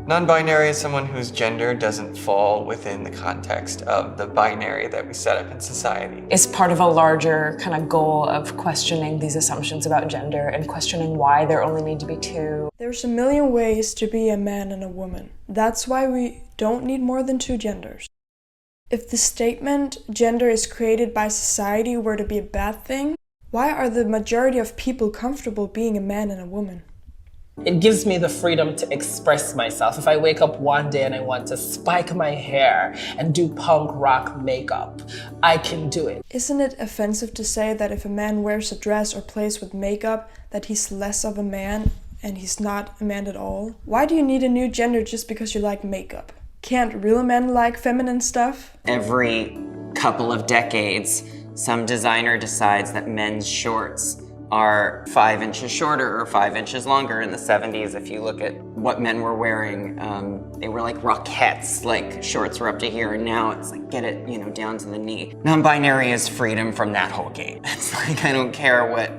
Non-binary is someone whose gender doesn't fall within the context of the binary that we set up in society. It's part of a larger kind of goal of questioning these assumptions about gender and questioning why there only need to be two. There's a million ways to be a man and a woman. That's why we don't need more than two genders. If the statement gender is created by society were to be a bad thing, why are the majority of people comfortable being a man and a woman? It gives me the freedom to express myself. If I wake up one day and I want to spike my hair and do punk rock makeup, I can do it. Isn't it offensive to say that if a man wears a dress or plays with makeup, that he's less of a man and he's not a man at all? Why do you need a new gender just because you like makeup? Can't real men like feminine stuff? Every couple of decades, some designer decides that men's shorts are 5 inches shorter or 5 inches longer. In the 70s, if you look at what men were wearing, they were like Rockettes, like shorts were up to here, and now it's like get it, down to the knee. Non-binary is freedom from that whole game. It's like I don't care what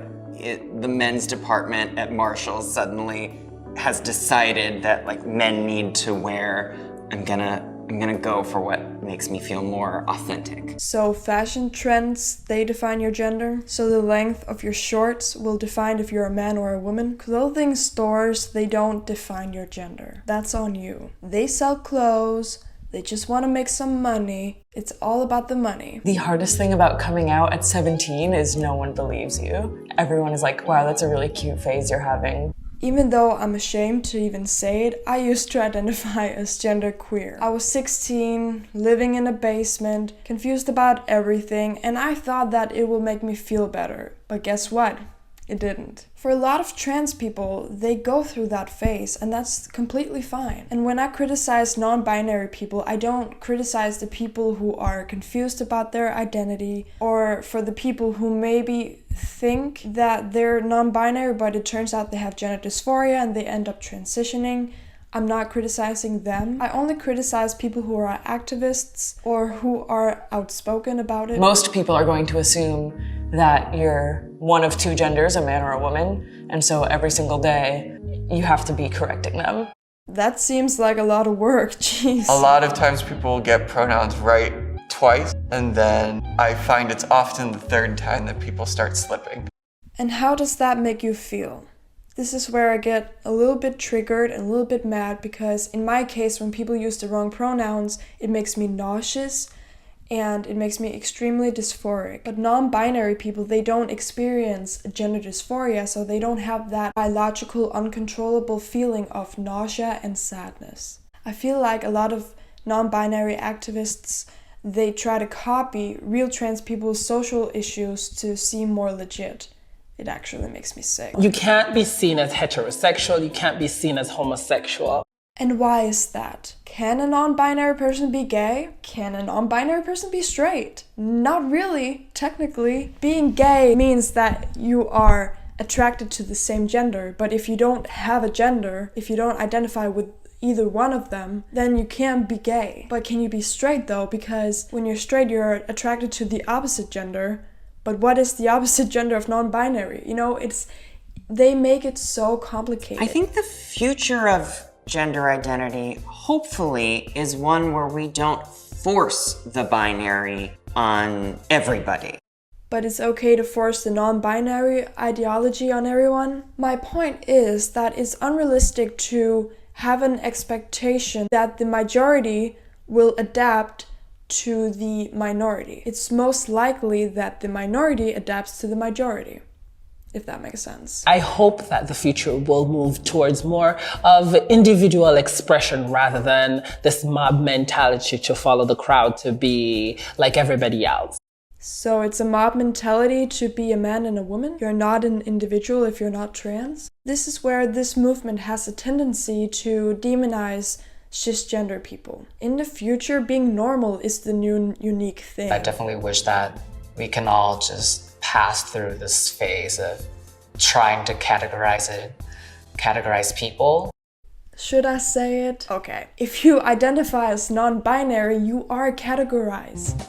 the men's department at Marshall's suddenly has decided that like men need to wear. I'm gonna go for what makes me feel more authentic. So fashion trends, they define your gender. So the length of your shorts will define if you're a man or a woman. Clothing stores, they don't define your gender. That's on you. They sell clothes, they just want to make some money. It's all about the money. The hardest thing about coming out at 17 is no one believes you. Everyone is like, wow, that's a really cute phase you're having. Even though I'm ashamed to even say it, I used to identify as genderqueer. I was 16, living in a basement, confused about everything, and I thought that it would make me feel better. But guess what? It didn't. For a lot of trans people, they go through that phase, and that's completely fine. And when I criticize non-binary people, I don't criticize the people who are confused about their identity, or for the people who maybe think that they're non-binary, but it turns out they have gender dysphoria and they end up transitioning. I'm not criticizing them. I only criticize people who are activists or who are outspoken about it. Most people are going to assume that you're one of two genders, a man or a woman, and so every single day you have to be correcting them. That seems like a lot of work, jeez. A lot of times people get pronouns right twice, and then I find it's often the third time that people start slipping. And how does that make you feel? This is where I get a little bit triggered and a little bit mad, because in my case, when people use the wrong pronouns, it makes me nauseous and it makes me extremely dysphoric. But non-binary people, they don't experience gender dysphoria, so they don't have that biological, uncontrollable feeling of nausea and sadness. I feel like a lot of non-binary activists, they try to copy real trans people's social issues to seem more legit. It actually makes me sick. You can't be seen as heterosexual, you can't be seen as homosexual. And why is that? Can a non-binary person be gay? Can a non-binary person be straight? Not really, technically. Being gay means that you are attracted to the same gender, but if you don't have a gender, if you don't identify with either one of them, then you can't be gay. But can you be straight though? Because when you're straight, you're attracted to the opposite gender. But what is the opposite gender of non-binary? They make it so complicated. I think the future of gender identity, hopefully, is one where we don't force the binary on everybody. But it's okay to force the non-binary ideology on everyone? My point is that it's unrealistic to have an expectation that the majority will adapt to the minority. It's most likely that the minority adapts to the majority, if that makes sense. I hope that the future will move towards more of individual expression rather than this mob mentality to follow the crowd to be like everybody else. So it's a mob mentality to be a man and a woman? You're not an individual if you're not trans? This is where this movement has a tendency to demonize cisgender people. In the future, being normal is the new unique thing. I definitely wish that we can all just pass through this phase of trying to categorize people. Should I say it? Okay. If you identify as non-binary, you are categorized.